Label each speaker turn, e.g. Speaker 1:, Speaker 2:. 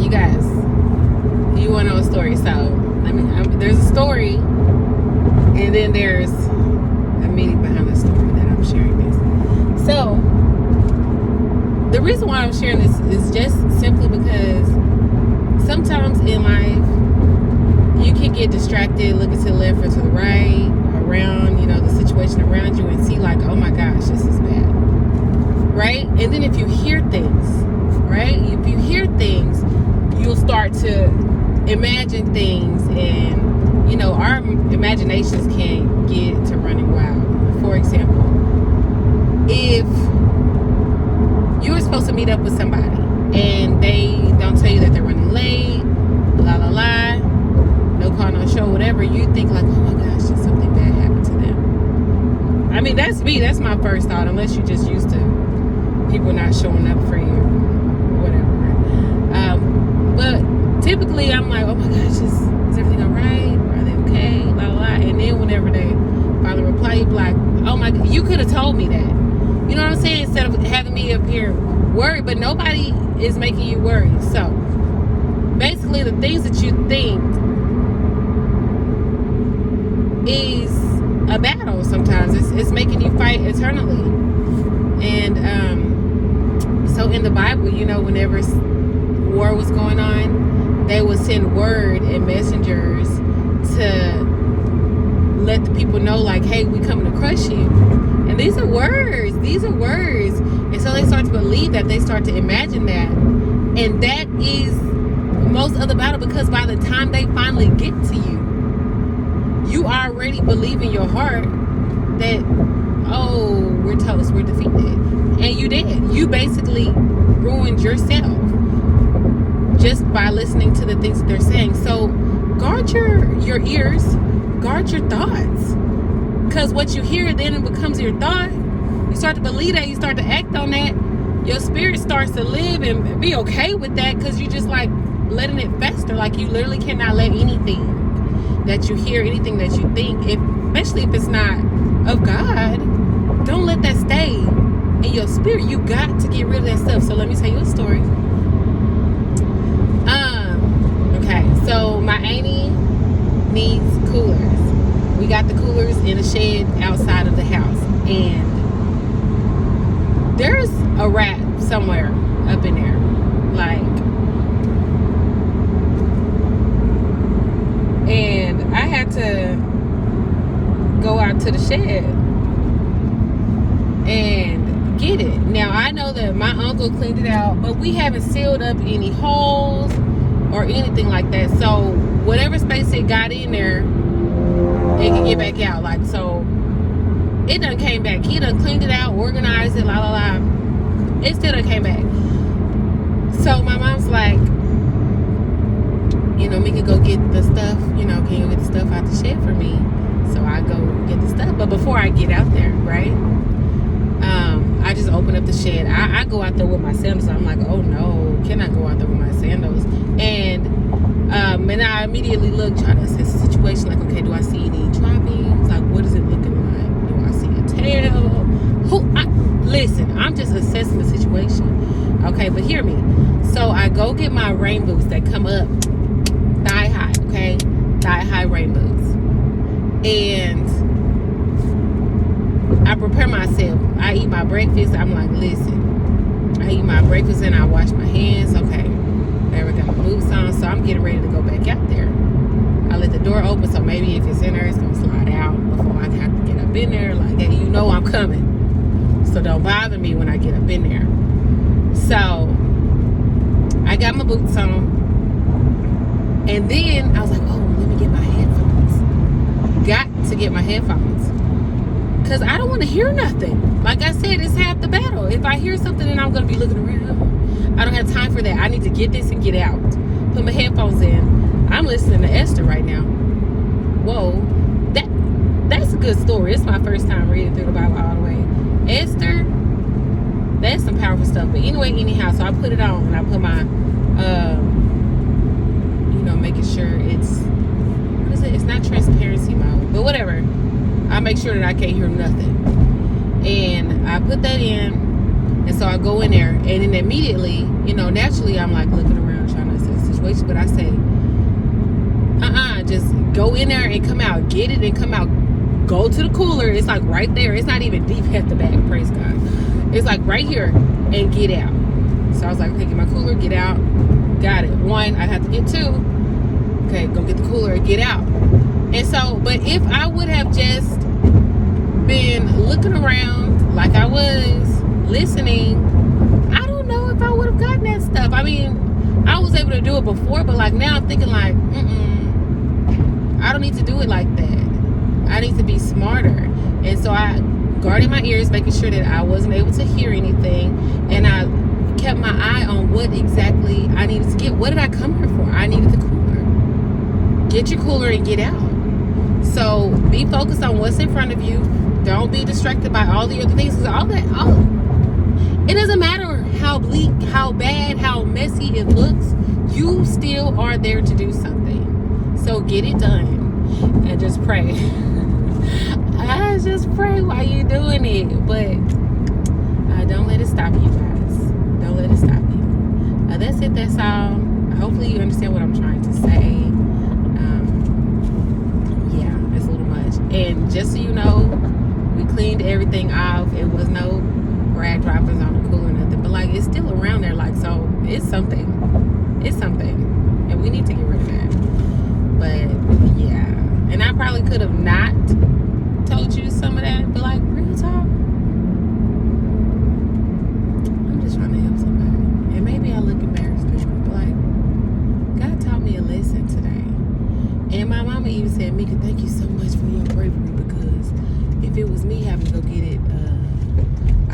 Speaker 1: you guys, you want to know a story? So, there's a story, and then there's a meaning behind the story that I'm sharing this. So, the reason why I'm sharing this is just simply because sometimes in life, you can get distracted, looking to the left or to the right, around, the situation around you, and see like, oh my gosh, this is bad, right? And then if you hear things, right? If you hear things, you'll start to imagine things, and our imaginations can get to running wild. For example, if you were supposed to meet up with somebody and they don't tell you that they're running late, no call, no show, whatever, you think like, oh my gosh, did something bad happen to them? I mean, that's me. That's my first thought, unless you're just used to people not showing up for you, whatever. But typically, I'm like, oh my gosh, is everything all right? Are they okay? And then whenever they finally reply, you be like, oh my, you could have told me that. You know what I'm saying? Instead of having me up here worried, but nobody is making you worry. So basically, the things that you think is a battle sometimes. It's making you fight eternally. And so in the Bible, whenever war was going on, they would send word and messengers to let the people know, like, hey, we coming to crush you. And these are words. And so they start to believe that, they start to imagine that. And that is most of the battle, because by the time they finally get to you, you already believe in your heart that, oh, we're toast, we're defeated. And you did. You basically ruined yourself just by listening to the things that they're saying. So guard your ears, guard your thoughts. Because what you hear, then it becomes your thought. You start to believe that, you start to act on that. Your spirit starts to live and be okay with that, because you just like letting it fester. Like, you literally cannot let anything that you hear, anything that you think, especially if it's not of God, don't let that stay in your spirit. You got to get rid of that stuff. So let me tell you a story. Okay, so my auntie needs coolers. We got the coolers in a shed outside of the house, and there's a rat somewhere up in there. And I had to go out to the shed and get it. Now, I know that my uncle cleaned it out, but we haven't sealed up any holes or anything like that. So whatever space it got in there, it can get back out. So it done came back. He done cleaned it out, organized it, It still done came back. So my mom's like, Mika, go get the stuff. Can you go get the stuff out the shed for me? So I go get the stuff. But before I get out there, right, I just open up the shed. I go out there with my sandals. I'm like, oh no, can I go out there with my sandals? And I immediately try to assess the situation. Like, okay, do I see any droppings? Like, what is it looking like? Do I see a tail? Listen, I'm just assessing the situation. Okay, but hear me. So I go get my rain boots that come up thigh high, okay? Thigh high rain boots. And I prepare myself. I eat my breakfast. I'm like, listen, I eat my breakfast and I wash my hands. Okay, there, I got my boots on. So I'm getting ready to go back out there. I let the door open, so maybe if it's in there, it's going to slide out before I have to get up in there. Like, hey, I'm coming. So don't bother me when I get up in there. So I got my boots on. And then I was like, oh, let me get my headphones. Got to get my headphones. Because I don't want to hear nothing. Like I said, it's half the battle. If I hear something, then I'm going to be looking around. I don't have time for that. I need to get this and get out. Put my headphones in. I'm listening to Esther right now. Whoa. That's a good story. It's my first time reading through the Bible all the way. Esther, that's some powerful stuff. But anyway, anyhow, so I put it on and I put my, making sure it's not transparency mode, but whatever. I make sure that I can't hear nothing. And I put that in, and so I go in there, and then immediately, naturally I'm like looking around trying to assess the situation, but I say, just go in there and come out. Get it and come out. Go to the cooler. It's like right there. It's not even deep at the back, praise God. It's like right here, and get out. So I was like, okay, get my cooler, get out. Got it. One, I have to get two. Okay, go get the cooler and get out. And so, but if I would have just been looking around like I was, listening, I don't know if I would have gotten that stuff. I mean, I was able to do it before, but like now I'm thinking like, I don't need to do it like that. I need to be smarter. And so I guarded my ears, making sure that I wasn't able to hear anything, and I kept my eye on what exactly I needed to get. What did I come here for? I needed the cooler. Get your cooler and get out. So be focused on what's in front of you. Don't be distracted by all the other things. It doesn't matter how bleak, how bad, how messy it looks. You still are there to do something. So get it done and just pray. I just pray while you're doing it. But don't let it stop you, guys. Don't let it stop you. That's it. That's all. Hopefully you understand what I'm trying to say. Yeah, it's a little much. And just so you know, we cleaned everything off. It was no rag droppings on the cooler or nothing. But like, it's still around there. Like, so it's something. It's something. And we need to get rid of that. But yeah. And I probably could have not told you some of that. But like, real talk,